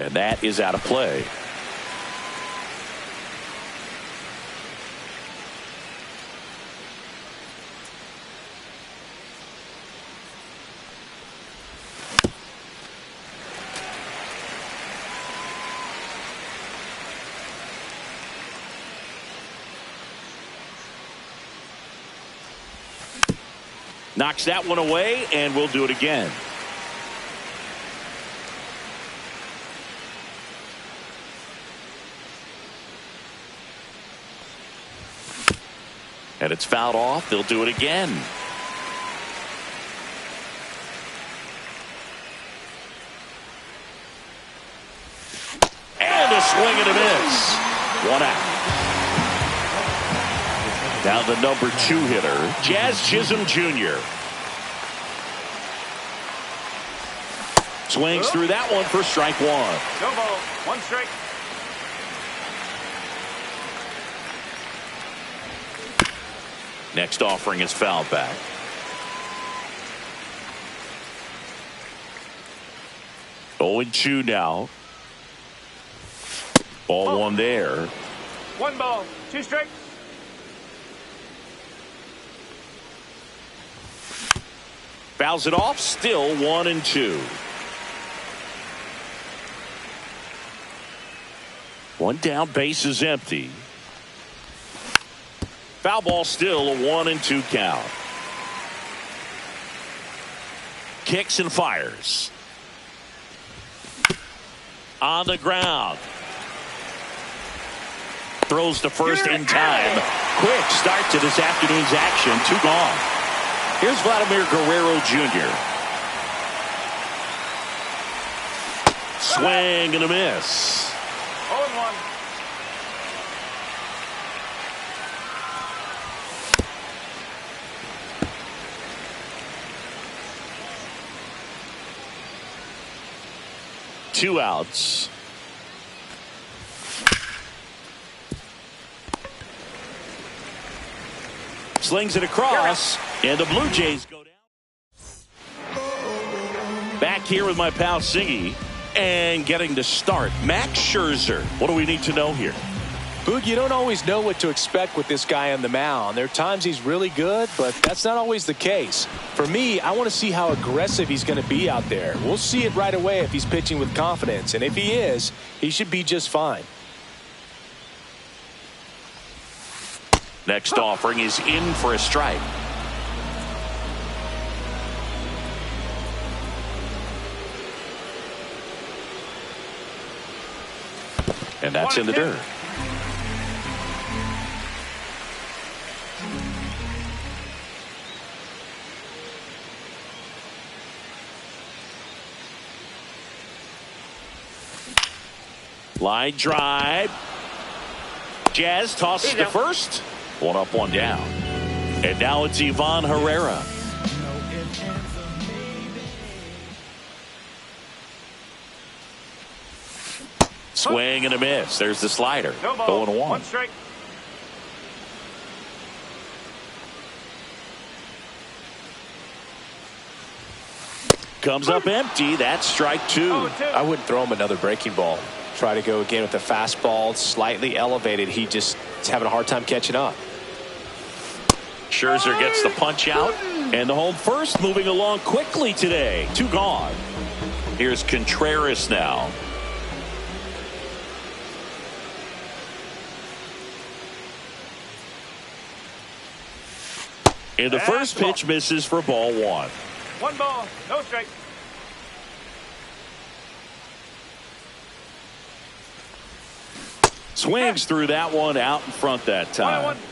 And that is out of play. Knocks that one away, and we'll do it again. And it's fouled off. They'll do it again. And a swing and a miss. One out. Now the number 2 hitter, Jazz Chisholm Jr. Swings through that one for strike 1. No ball, 1 strike. Next offering is fouled back. Oh, 0-2 now. Ball 1 there. 1 ball, 2 strikes. Fouls it off. Still 1-2. 1 down, base is empty. Foul ball, still a 1-2 count. Kicks and fires. On the ground. Throws to first in time. Quick start to this afternoon's action. 2 gone. Here's Vladimir Guerrero Jr. Swing and a miss. 0-1. Two outs. Slings it across, and the Blue Jays go down. Back here with my pal Singy, and getting to start, Max Scherzer. What do we need to know here? Boog, you don't always know what to expect with this guy on the mound. There are times he's really good, but that's not always the case. For me, I want to see how aggressive he's going to be out there. We'll see it right away if he's pitching with confidence, and if he is, he should be just fine. Next offering is in for a strike. And that's in the dirt. Line drive. Jazz tosses to first. 1 up, 1 down. And now it's Ivan Herrera. Swing and a miss. There's the slider. No ball, 0-1. 1 strike. Comes up empty. That's strike 2. I wouldn't throw him another breaking ball. Try to go again with the fastball, slightly elevated. He just is having a hard time catching up. Scherzer gets the punch out, and the home first moving along quickly today. 2 gone. Here's Contreras now. And the first pitch misses for ball 1. 1 ball, no strike. Swings through that one, out in front that time. 1-1.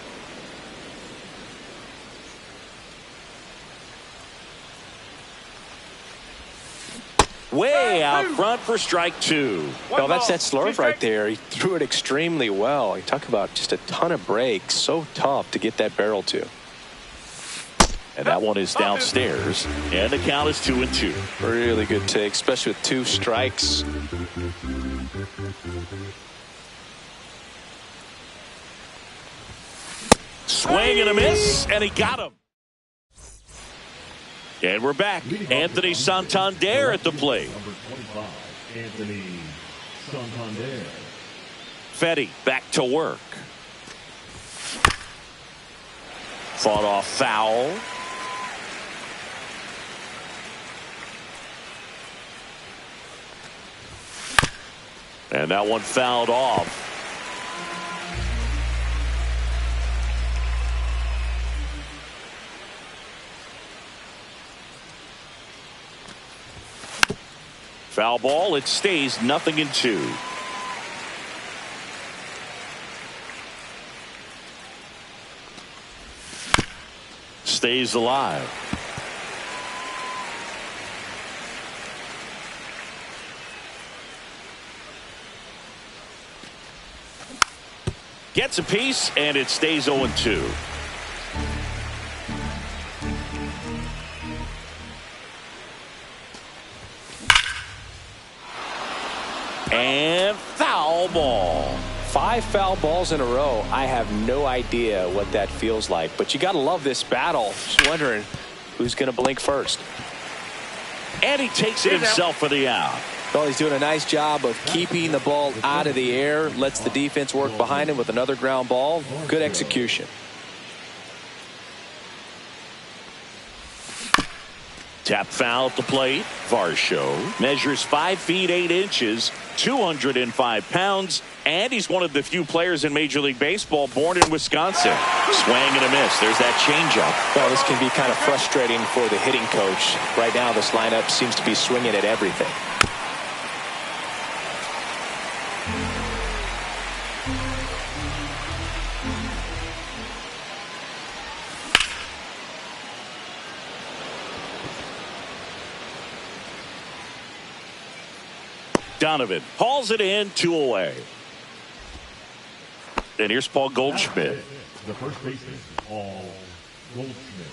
Way out front for strike 2. Well, that's that slurve right there. He threw it extremely well. You talk about just a ton of breaks. So tough to get that barrel to. And that one is downstairs. And the count is 2-2. Really good take, especially with 2 strikes. Swing and a miss, and he got him. And we're back. Anthony Santander at the plate. Number 25, Anthony Fetty back to work. Fought off foul. And that one fouled off. Foul ball. It stays 0-2. Stays alive. Gets a piece, and it stays 0-2. And foul ball. 5 foul balls in a row. I have no idea what that feels like, but you got to love this battle. Just wondering who's going to blink first. And he takes it himself for the out. Well, he's doing a nice job of keeping the ball out of the air, lets the defense work behind him with another ground ball. Good execution. Tap foul at the plate. Varsho measures 5 feet 8 inches, 205 pounds, and he's one of the few players in Major League Baseball born in Wisconsin. Swing and a miss. There's that changeup. Well, this can be kind of frustrating for the hitting coach. Right now, this lineup seems to be swinging at everything. Donovan hauls it in, 2 away. And here's Paul Goldschmidt. The first baseman, Paul Goldschmidt.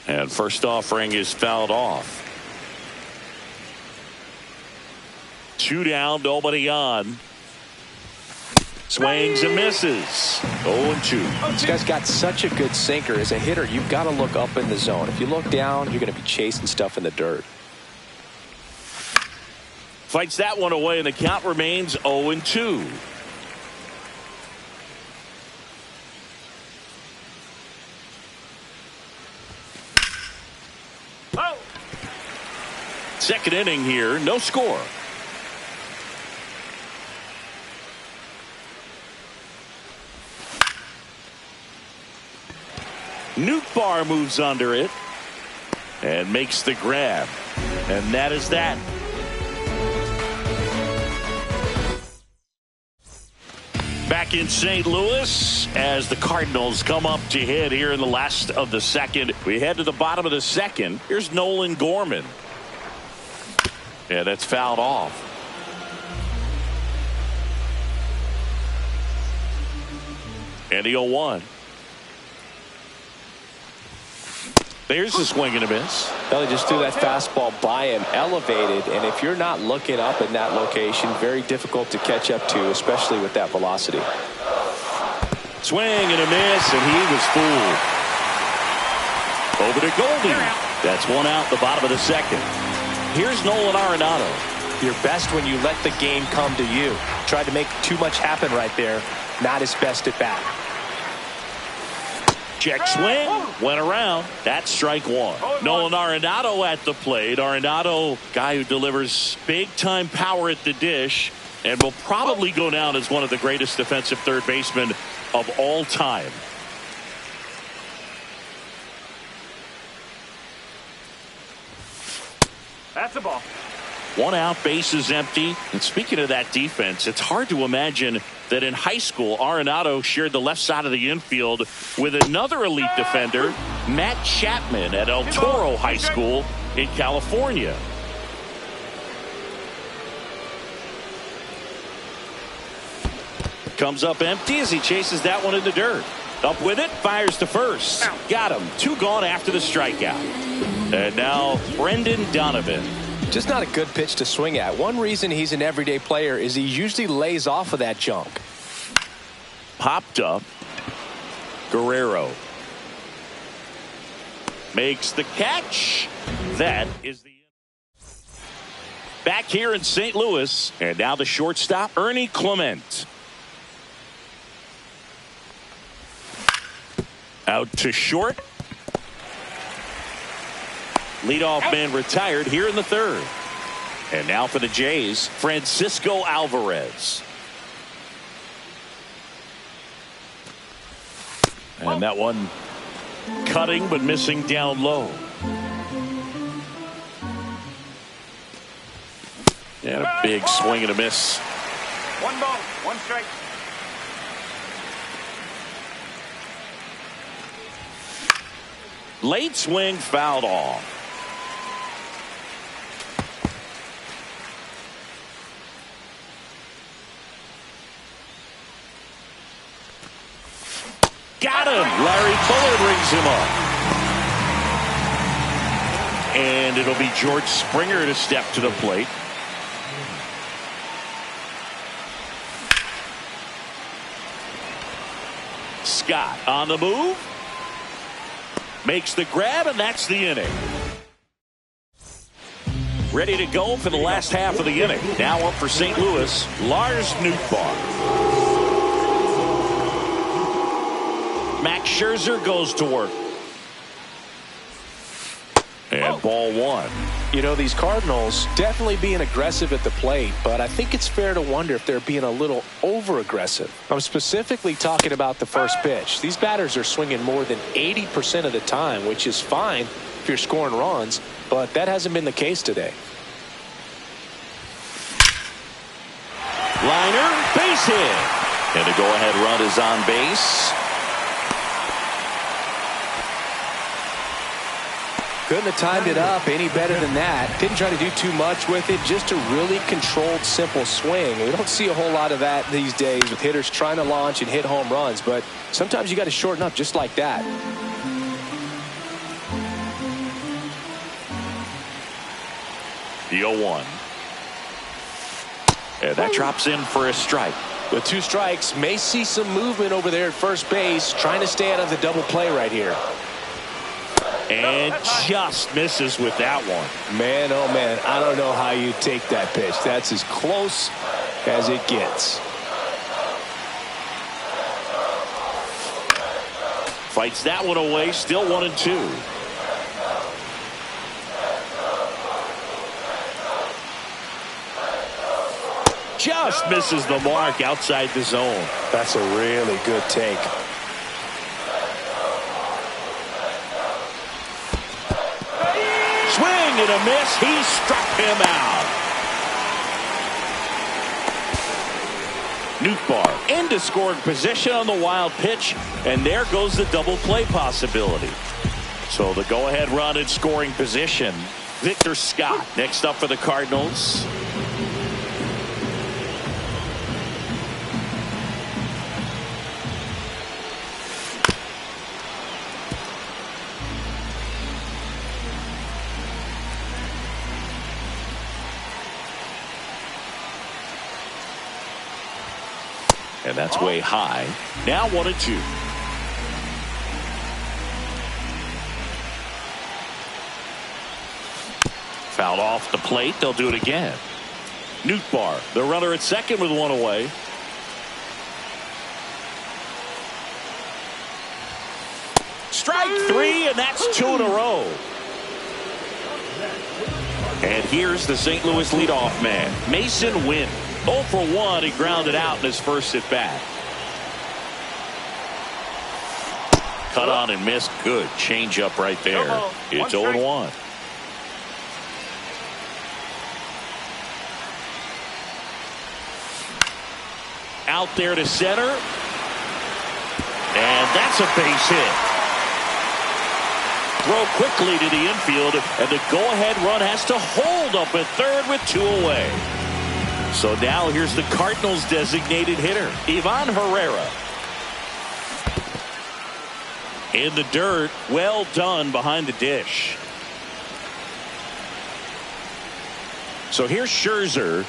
And first offering is fouled off. 2 down, nobody on. Swings and misses. 0-2. This guy's got such a good sinker. As a hitter, you've got to look up in the zone. If you look down, you're going to be chasing stuff in the dirt. Fights that one away, and the count remains 0-2. Oh. Second inning here, no score. Nootbaar moves under it and makes the grab. And that is that. Back in St. Louis as the Cardinals come up to hit here in the last of the second. We head to the bottom of the second. Here's Nolan Gorman. Yeah, that's fouled off. And the 0-1. There's a swing and a miss. Well, he just threw that fastball by him, elevated, and if you're not looking up in that location, very difficult to catch up to, especially with that velocity. Swing and a miss, and he was fooled. Over to Goldie. That's one out, the bottom of the second. Here's Nolan Arenado. You're best when you let the game come to you. Tried to make too much happen right there. Not his best at bat. Check swing, went around. That's strike 1. Nolan Arenado at the plate. Arenado, guy who delivers big-time power at the dish and will probably go down as one of the greatest defensive third basemen of all time. That's a ball. 1 out, bases empty. And speaking of that defense, it's hard to imagine that in high school, Arenado shared the left side of the infield with another elite defender, Matt Chapman, at El Toro High School in California. Comes up empty as he chases that one in the dirt. Up with it, fires to first. Got him. 2 gone after the strikeout. And now Brendan Donovan. Just not a good pitch to swing at. One reason he's an everyday player is he usually lays off of that junk. Popped up. Guerrero. makes the catch. That is the back here in St. Louis. And now the shortstop, Ernie Clement. Out to short. Leadoff man retired here in the third. And now for the Jays, Francisco Alvarez. And that one cutting but missing down low. And a big swing and a miss. 1 ball, 1 strike. Late swing fouled off. Got him. Larry Fuller brings him up. And it'll be George Springer to step to the plate. Scott on the move. Makes the grab, and that's the inning. Ready to go for the last half of the inning. Now up for St. Louis, Lars Nootbaar. Max Scherzer goes to work. And ball 1. You know, these Cardinals definitely being aggressive at the plate, but I think it's fair to wonder if they're being a little over-aggressive. I'm specifically talking about the first pitch. These batters are swinging more than 80% of the time, which is fine if you're scoring runs, but that hasn't been the case today. Liner, base hit. And the go-ahead run is on base. Couldn't have timed it up any better than that. Didn't try to do too much with it. Just a really controlled, simple swing. We don't see a whole lot of that these days with hitters trying to launch and hit home runs. But sometimes you got to shorten up just like that. The 0-1. And that drops in for a strike. With 2 strikes, may see some movement over there at first base. Trying to stay out of the double play right here. And just misses with that one. Man, oh man, I don't know how you take that pitch. That's as close as it gets. Fights that one away, still 1-2. Just misses the mark outside the zone. That's a really good take. Swing and a miss. He struck him out. Nootbaar into scoring position on the wild pitch, and there goes the double play possibility. So the go-ahead run in scoring position. Victor Scott next up for the Cardinals. And that's way high. Now 1-2. Fouled off the plate. They'll do it again. Nootbaar, the runner at second with 1 away. Strike 3, and that's 2 in a row. And here's the St. Louis leadoff man, Mason Wynn. 0 for 1, he grounded out in his first at bat. Cut on and missed. Good change up right there. It's 0-1. Out there to center. And that's a base hit. Throw quickly to the infield, and the go-ahead run has to hold up at third with 2 away. So now here's the Cardinals designated hitter, Ivan Herrera. In the dirt, well done behind the dish. So here's Scherzer.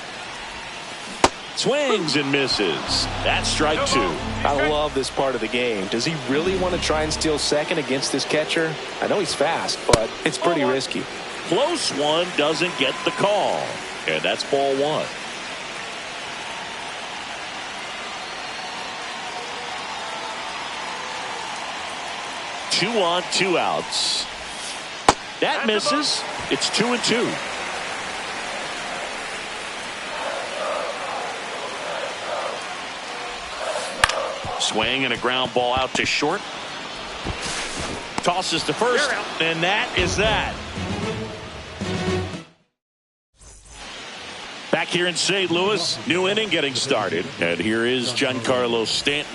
Swings and misses. That's strike two. I love this part of the game. Does he really want to try and steal second against this catcher? I know he's fast, but it's pretty risky. Close one, doesn't get the call. And that's ball one. Two on, two outs. That misses. It's 2-2. Swing and a ground ball out to short. Tosses to first, and that is that. Back here in St. Louis, new inning getting started. And here is Giancarlo Stanton.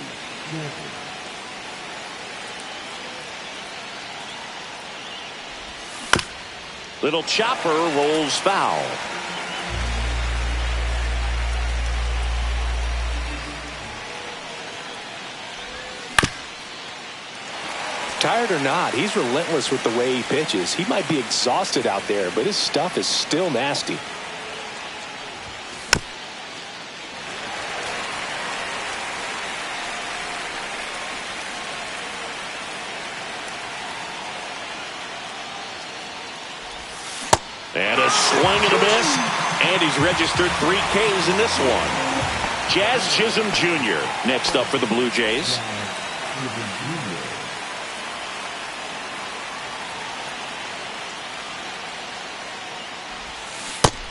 Little chopper rolls foul. Tired or not, he's relentless with the way he pitches. He might be exhausted out there, but his stuff is still nasty. And a swing and a miss. And he's registered 3 Ks in this one. Jazz Chisholm Jr. next up for the Blue Jays.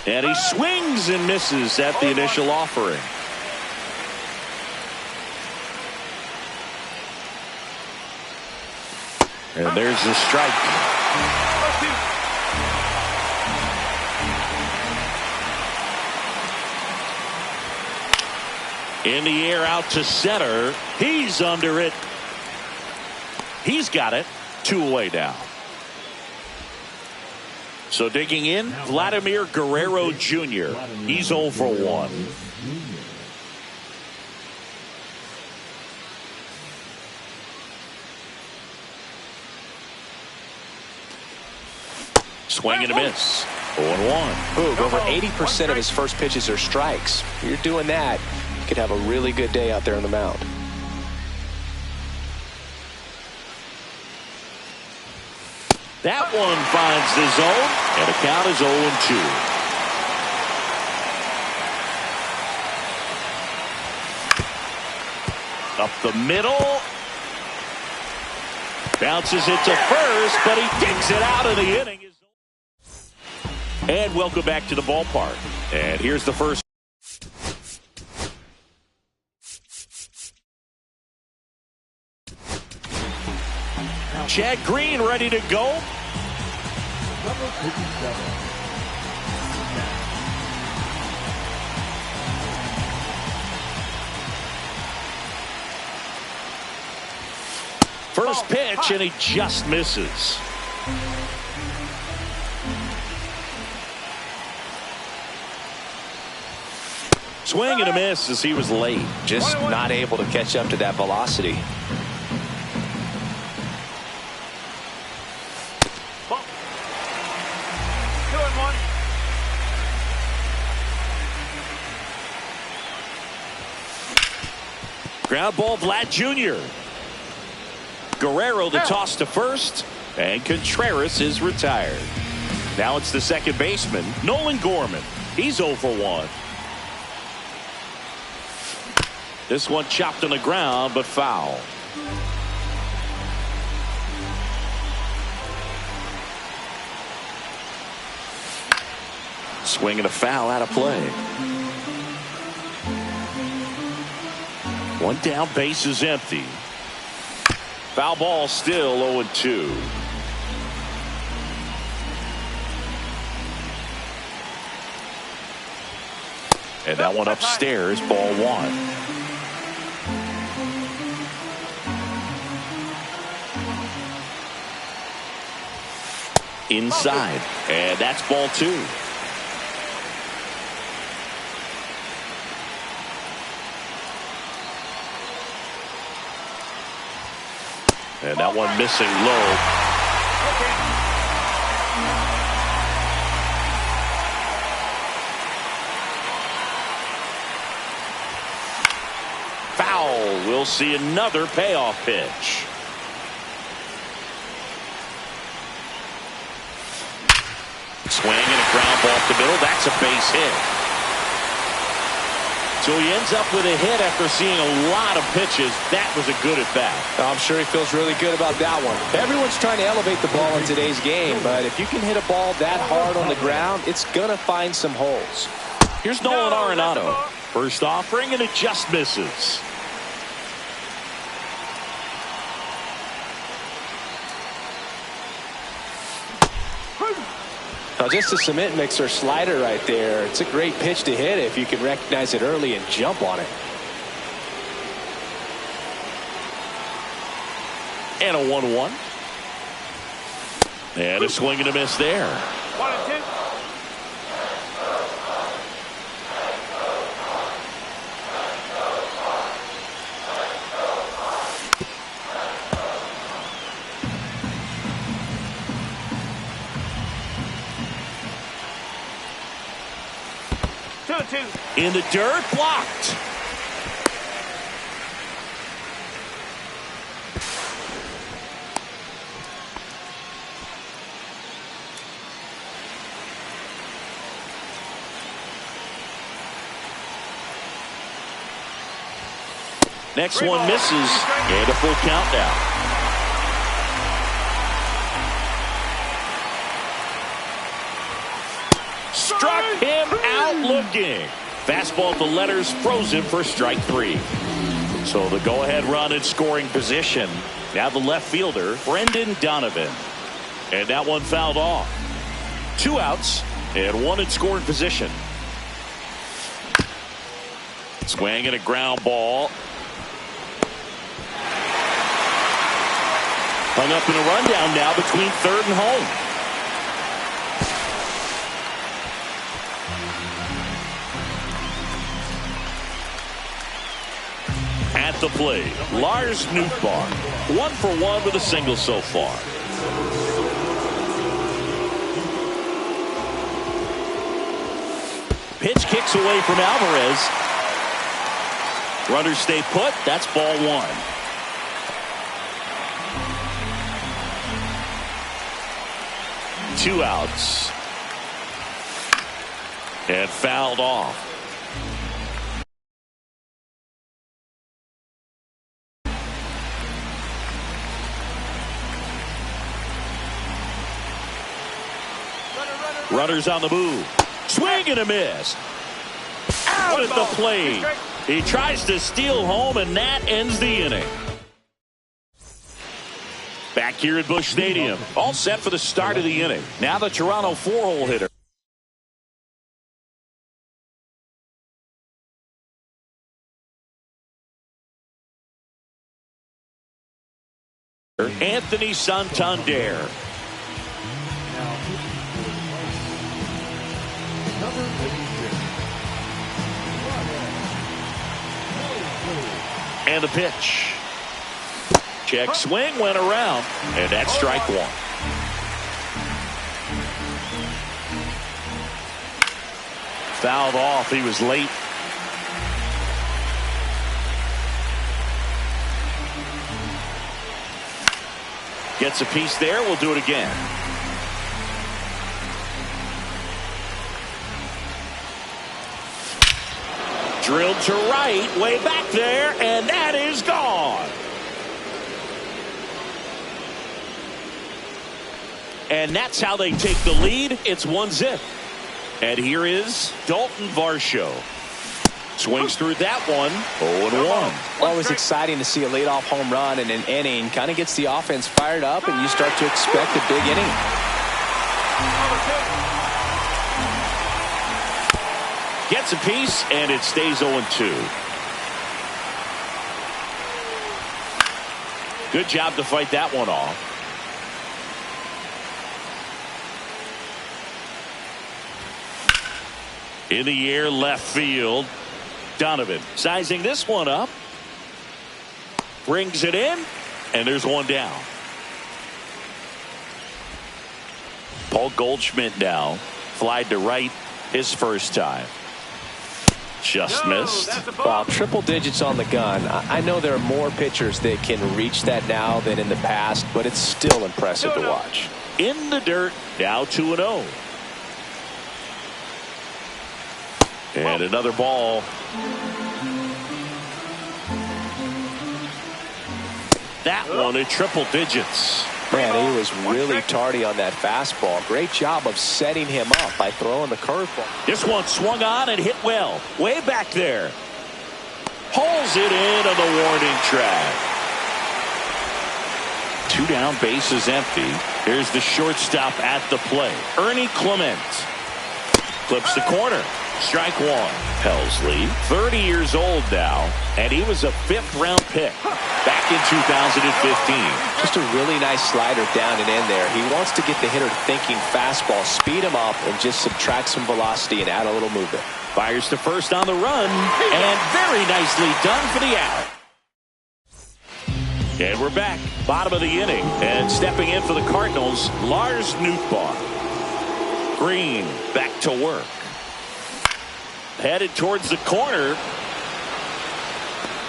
And he swings and misses at the initial offering. And there's the strike. In the air out to center. He's under it. He's got it. 2 away now. So digging in, Vladimir Guerrero Jr. He's 0 for 1. Swing and a miss. 0-1. Boog, over 80% of his first pitches are strikes. If you're doing that, you could have a really good day out there on the mound. That one finds the zone, and the count is 0-2. Up the middle. Bounces it to first, but he digs it out of the inning. And welcome back to the ballpark. And here's the first. Chad Green ready to go. Number 57. First pitch, and he just misses. Swing and a miss as he was late. Just not able to catch up to that velocity. Ground ball, Vlad Jr. Guerrero the toss to first, and Contreras is retired. Now it's the second baseman, Nolan Gorman. He's 0 for 1. This one chopped on the ground, but foul. Swing and a foul out of play. One down, base is empty. Foul ball, still 0-2. And that one upstairs, ball 1. Inside, and that's ball 2. And that one missing low. we'll see another payoff pitch. Swing and a ground ball up the middle. That's a base hit. So he ends up with a hit after seeing a lot of pitches. That was a good at bat. I'm sure he feels really good about that one. Everyone's trying to elevate the ball in today's game, but if you can hit a ball that hard on the ground, it's going to find some holes. Here's Nolan Arenado. First offering, and it just misses. Now just a cement mixer slider right there. It's a great pitch to hit if you can recognize it early and jump on it. And a 1-1. And a swing and a miss there. 1-2. In the dirt, blocked. Next one misses, and a full count now. Struck him out looking. Fastball at the letters, frozen for strike 3. So the go-ahead run in scoring position. Now the left fielder, Brendan Donovan. And that one fouled off. 2 outs and 1 in scoring position. Swing and a ground ball. Hung up in a rundown now between third and home. At the plate, Lars Nootbaar. 1 for 1 with a single so far. Pitch kicks away from Alvarez. Runners stay put. That's ball 1. Two outs. And fouled off. Runners on the move. Swing and a miss. Out at the plate. He tries to steal home, and that ends the inning. Back here at Busch Stadium. All set for the start of the inning. Now the Toronto 4-hole hitter. Anthony Santander. And the pitch. Check swing went around, and that's strike 1. Fouled off. He was late. Gets a piece there. We'll do it again. Drilled to right, way back there, and that is gone. And that's how they take the lead. It's 1-0. And here is Dalton Varsho. Swings through that one. 0-1. Always exciting to see a leadoff home run in an inning. Kind of gets the offense fired up, and you start to expect a big inning. Gets a piece, and it stays 0-2. Good job to fight that one off. In the air, left field. Donovan sizing this one up. Brings it in, and there's one down. Paul Goldschmidt now. Flied to right his first time. Just missed. That's a ball. Well, triple digits on the gun. I know there are more pitchers that can reach that now than in the past, but it's still impressive to watch. In the dirt, now 2-0. And another ball. That one in triple digits. Man, he was really tardy on that fastball. Great job of setting him up by throwing the curveball. This one swung on and hit well. Way back there. Pulls it in on the warning track. 2 down, bases empty. Here's the shortstop at the plate. Ernie Clement. Clips the corner. Strike one. Pelsley, 30 years old now, and he was a 5th-round pick back in 2015. Just a really nice slider down and in there. He wants to get the hitter thinking fastball, speed him up, and just subtract some velocity and add a little movement. Fires to first on the run, and very nicely done for the out. And we're back, bottom of the inning, and stepping in for the Cardinals, Lars Nootbaar. Green back to work. Headed towards the corner.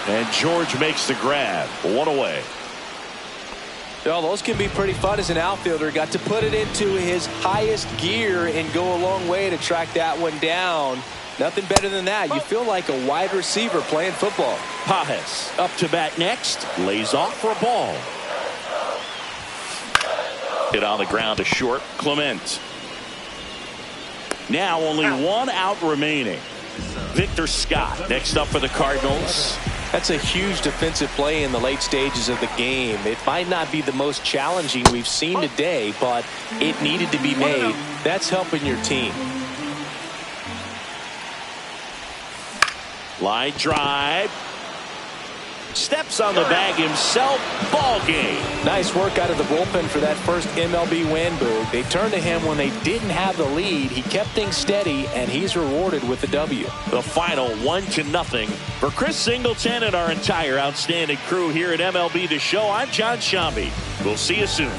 And George makes the grab. 1 away. Well, those can be pretty fun as an outfielder. Got to put it into his highest gear and go a long way to track that one down. Nothing better than that. You feel like a wide receiver playing football. Pajes up to bat next. Lays off for a ball. Hit on the ground to short. Clement. Now only 1 out remaining. Victor Scott next up for the Cardinals. That's a huge defensive play in the late stages of the game. It might not be the most challenging we've seen today, but it needed to be made. That's helping your team. Line drive. Steps on the bag himself. Ball game. Nice work out of the bullpen for that first MLB win, Boog. They turned to him when they didn't have the lead. He kept things steady, and he's rewarded with the W. The final 1-0 for Chris Singleton and our entire outstanding crew here at MLB The Show. I'm John Shambi. We'll see you soon.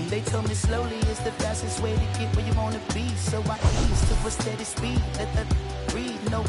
They told me slowly is the fastest way to get where you want to be. So I ease to a steady speed. Let that breathe. No